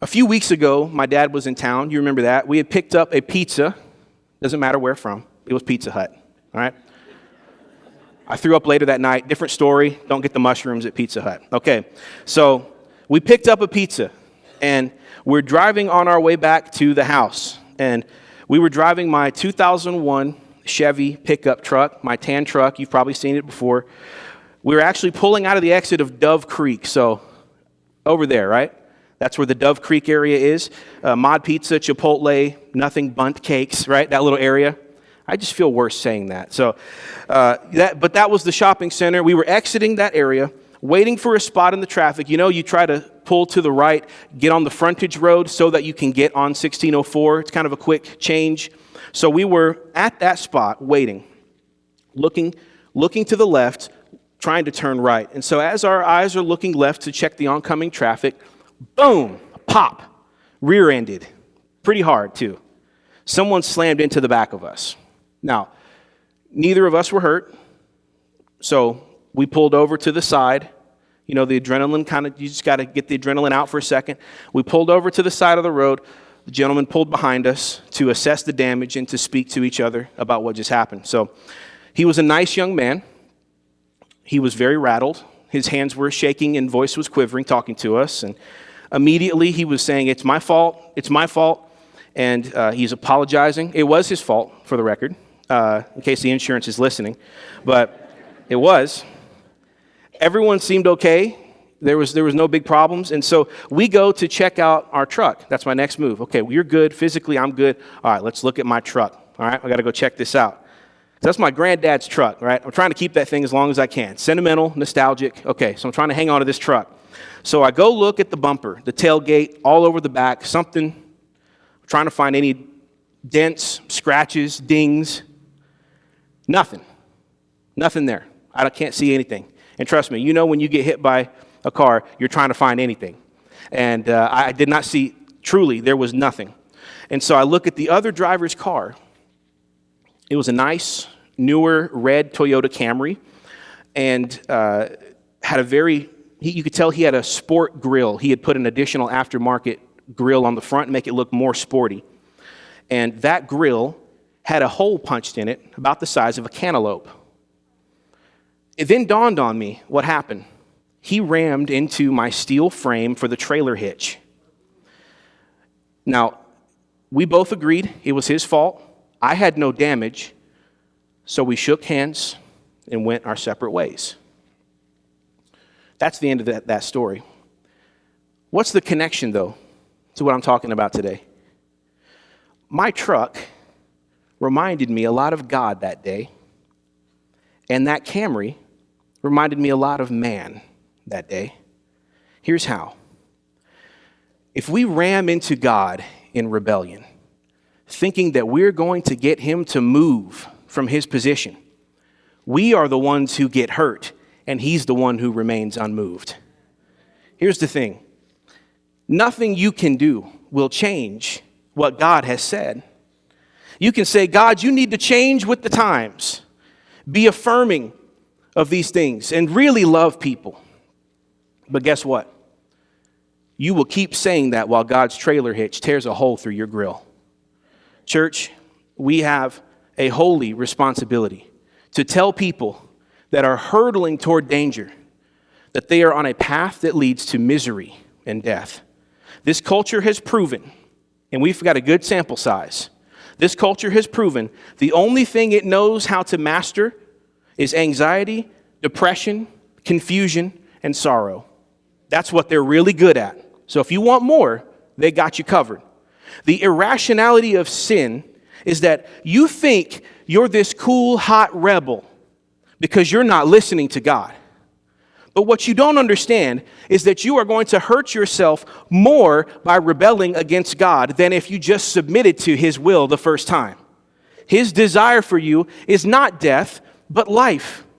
A few weeks ago, my dad was in town. You remember that? We had picked up a pizza. Doesn't matter where from. It was Pizza Hut. All right? I threw up later that night. Different story. Don't get the mushrooms at Pizza Hut. Okay. So we picked up a pizza, and we're driving on our way back to the house. And we were driving my 2001 Chevy pickup truck, my tan truck. You've probably seen it before. We were actually pulling out of the exit of Dove Creek. So over there, right? That's where the Dove Creek area is. Mod Pizza, Chipotle, Nothing Bundt Cakes, right? That little area. I just feel worse saying that. So, but that was the shopping center. We were exiting that area, waiting for a spot in the traffic. You know, you try to pull to the right, get on the frontage road so that you can get on 1604. It's kind of a quick change. So we were at that spot, waiting, looking to the left, trying to turn right. And so as our eyes are looking left to check the oncoming traffic, boom, pop, rear-ended, pretty hard too. Someone slammed into the back of us. Now, neither of us were hurt, so we pulled over to the side. You know, the adrenaline you just got to get the adrenaline out for a second. We pulled over to the side of the road. The gentleman pulled behind us to assess the damage and to speak to each other about what just happened. So he was a nice young man. He was very rattled. His hands were shaking and voice was quivering, talking to us. And immediately he was saying, "It's my fault. It's my fault." And he's apologizing. It was his fault, for the record, in case the insurance is listening. But it was. Everyone seemed okay. There was no big problems. And so we go to check out our truck. That's my next move. Okay, well, you're good. Physically, I'm good. All right, let's look at my truck. All right, I got to go check this out. That's my granddad's truck, right? I'm trying to keep that thing as long as I can. Sentimental, nostalgic. Okay, so I'm trying to hang on to this truck. So I go look at the bumper, the tailgate, all over the back, something, trying to find any dents, scratches, dings. Nothing there. I can't see anything. And trust me, you know when you get hit by a car, you're trying to find anything. And I did not see, truly, there was nothing. And so I look at the other driver's car. It was a nice, newer, red Toyota Camry, and had a very, you could tell he had a sport grill. He had put an additional aftermarket grill on the front to make it look more sporty. And that grill had a hole punched in it about the size of a cantaloupe. It then dawned on me what happened. He rammed into my steel frame for the trailer hitch. Now, we both agreed it was his fault. I had no damage, so we shook hands and went our separate ways. That's the end of that story. What's the connection, though, to what I'm talking about today? My truck reminded me a lot of God that day, and that Camry reminded me a lot of man that day. Here's how. If we ram into God in rebellion, thinking that we're going to get him to move from his position, we are the ones who get hurt, and he's the one who remains unmoved. Here's the thing. Nothing you can do will change what God has said. You can say, "God, you need to change with the times." Be affirming of these things and really love people. But guess what? You will keep saying that while God's trailer hitch tears a hole through your grill. Church, we have a holy responsibility to tell people that are hurtling toward danger that they are on a path that leads to misery and death. This culture has proven, and we've got a good sample size, this culture has proven the only thing it knows how to master is anxiety, depression, confusion, and sorrow. That's what they're really good at. So if you want more, they got you covered. The irrationality of sin is that you think you're this cool, hot rebel because you're not listening to God. But what you don't understand is that you are going to hurt yourself more by rebelling against God than if you just submitted to his will the first time. His desire for you is not death, but life,